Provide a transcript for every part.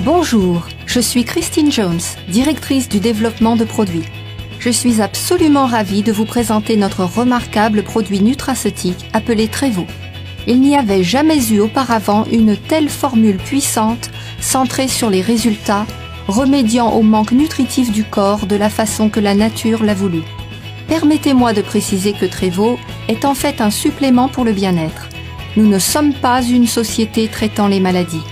Bonjour, je suis Christine Jones, directrice du développement de produits. Je suis absolument ravie de vous présenter notre remarquable produit nutraceutique appelé Trevo. Il n'y avait jamais eu auparavant une telle formule puissante, centrée sur les résultats, remédiant au manque nutritif du corps de la façon que la nature l'a voulu. Permettez-moi de préciser que Trevo est en fait un supplément pour le bien-être. Nous ne sommes pas une société traitant les maladies.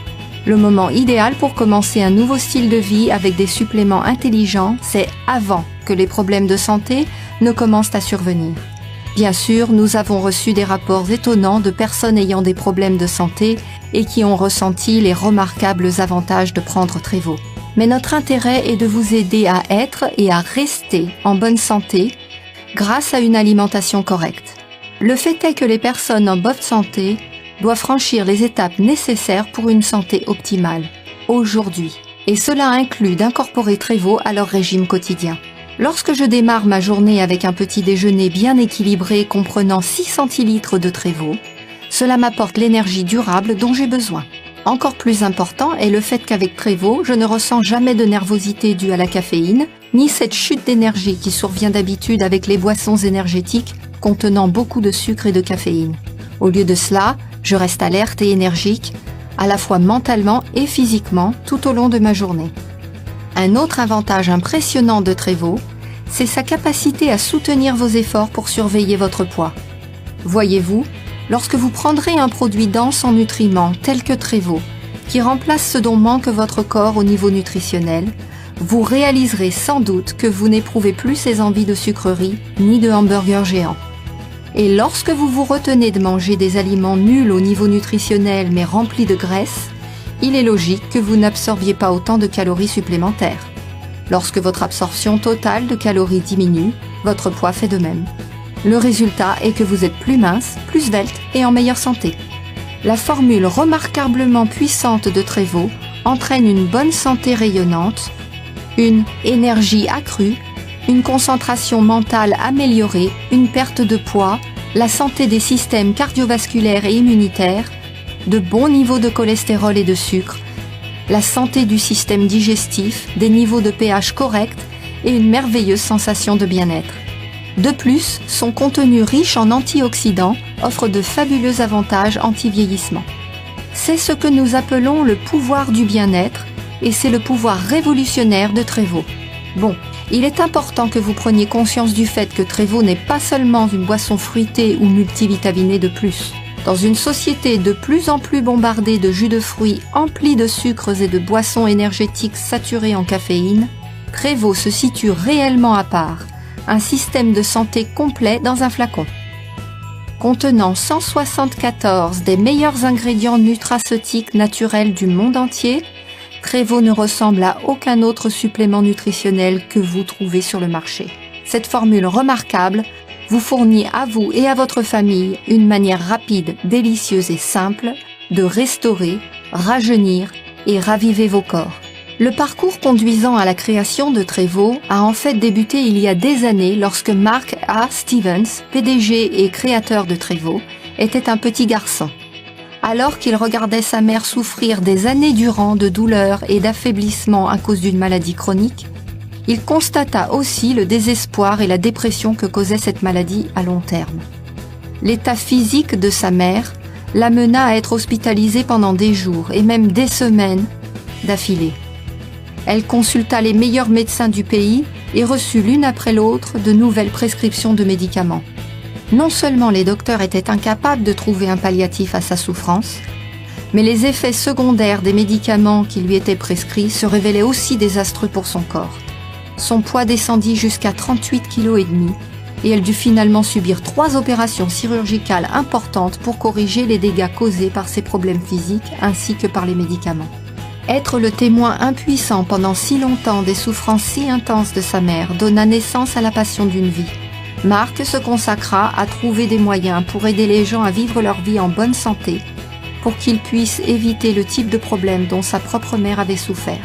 Le moment idéal pour commencer un nouveau style de vie avec des suppléments intelligents, c'est avant que les problèmes de santé ne commencent à survenir. Bien sûr, nous avons reçu des rapports étonnants de personnes ayant des problèmes de santé et qui ont ressenti les remarquables avantages de prendre Trevo. Mais notre intérêt est de vous aider à être et à rester en bonne santé grâce à une alimentation correcte. Le fait est que les personnes en bonne santé doivent franchir les étapes nécessaires pour une santé optimale, aujourd'hui. Et cela inclut d'incorporer Trevo à leur régime quotidien. Lorsque je démarre ma journée avec un petit déjeuner bien équilibré comprenant 6 centilitres de Trevo, cela m'apporte l'énergie durable dont j'ai besoin. Encore plus important est le fait qu'avec Trevo, je ne ressens jamais de nervosité due à la caféine, ni cette chute d'énergie qui survient d'habitude avec les boissons énergétiques contenant beaucoup de sucre et de caféine. Au lieu de cela, je reste alerte et énergique, à la fois mentalement et physiquement, tout au long de ma journée. Un autre avantage impressionnant de Trevo, c'est sa capacité à soutenir vos efforts pour surveiller votre poids. Voyez-vous, lorsque vous prendrez un produit dense en nutriments tel que Trevo, qui remplace ce dont manque votre corps au niveau nutritionnel, vous réaliserez sans doute que vous n'éprouvez plus ces envies de sucreries ni de hamburgers géants. Et lorsque vous vous retenez de manger des aliments nuls au niveau nutritionnel mais remplis de graisse, il est logique que vous n'absorbiez pas autant de calories supplémentaires. Lorsque votre absorption totale de calories diminue, votre poids fait de même. Le résultat est que vous êtes plus mince, plus svelte et en meilleure santé. La formule remarquablement puissante de Trevo entraîne une bonne santé rayonnante, une énergie accrue, une concentration mentale améliorée, une perte de poids, la santé des systèmes cardiovasculaires et immunitaires, de bons niveaux de cholestérol et de sucre, la santé du système digestif, des niveaux de pH corrects et une merveilleuse sensation de bien-être. De plus, son contenu riche en antioxydants offre de fabuleux avantages anti-vieillissement. C'est ce que nous appelons le pouvoir du bien-être et c'est le pouvoir révolutionnaire de Trevo. Bon, il est important que vous preniez conscience du fait que Trevo n'est pas seulement une boisson fruitée ou multivitaminée de plus. Dans une société de plus en plus bombardée de jus de fruits emplis de sucres et de boissons énergétiques saturées en caféine, Trevo se situe réellement à part, un système de santé complet dans un flacon. Contenant 174 des meilleurs ingrédients nutraceutiques naturels du monde entier, Trevo ne ressemble à aucun autre supplément nutritionnel que vous trouvez sur le marché. Cette formule remarquable vous fournit à vous et à votre famille une manière rapide, délicieuse et simple de restaurer, rajeunir et raviver vos corps. Le parcours conduisant à la création de Trevo a en fait débuté il y a des années lorsque Mark A. Stevens, PDG et créateur de Trevo, était un petit garçon. Alors qu'il regardait sa mère souffrir des années durant de douleurs et d'affaiblissement à cause d'une maladie chronique, il constata aussi le désespoir et la dépression que causait cette maladie à long terme. L'état physique de sa mère l'amena à être hospitalisée pendant des jours et même des semaines d'affilée. Elle consulta les meilleurs médecins du pays et reçut l'une après l'autre de nouvelles prescriptions de médicaments. Non seulement les docteurs étaient incapables de trouver un palliatif à sa souffrance, mais les effets secondaires des médicaments qui lui étaient prescrits se révélaient aussi désastreux pour son corps. Son poids descendit jusqu'à 38,5 kg et elle dut finalement subir 3 opérations chirurgicales importantes pour corriger les dégâts causés par ses problèmes physiques ainsi que par les médicaments. Être le témoin impuissant pendant si longtemps des souffrances si intenses de sa mère donna naissance à la passion d'une vie. Mark se consacra à trouver des moyens pour aider les gens à vivre leur vie en bonne santé, pour qu'ils puissent éviter le type de problème dont sa propre mère avait souffert.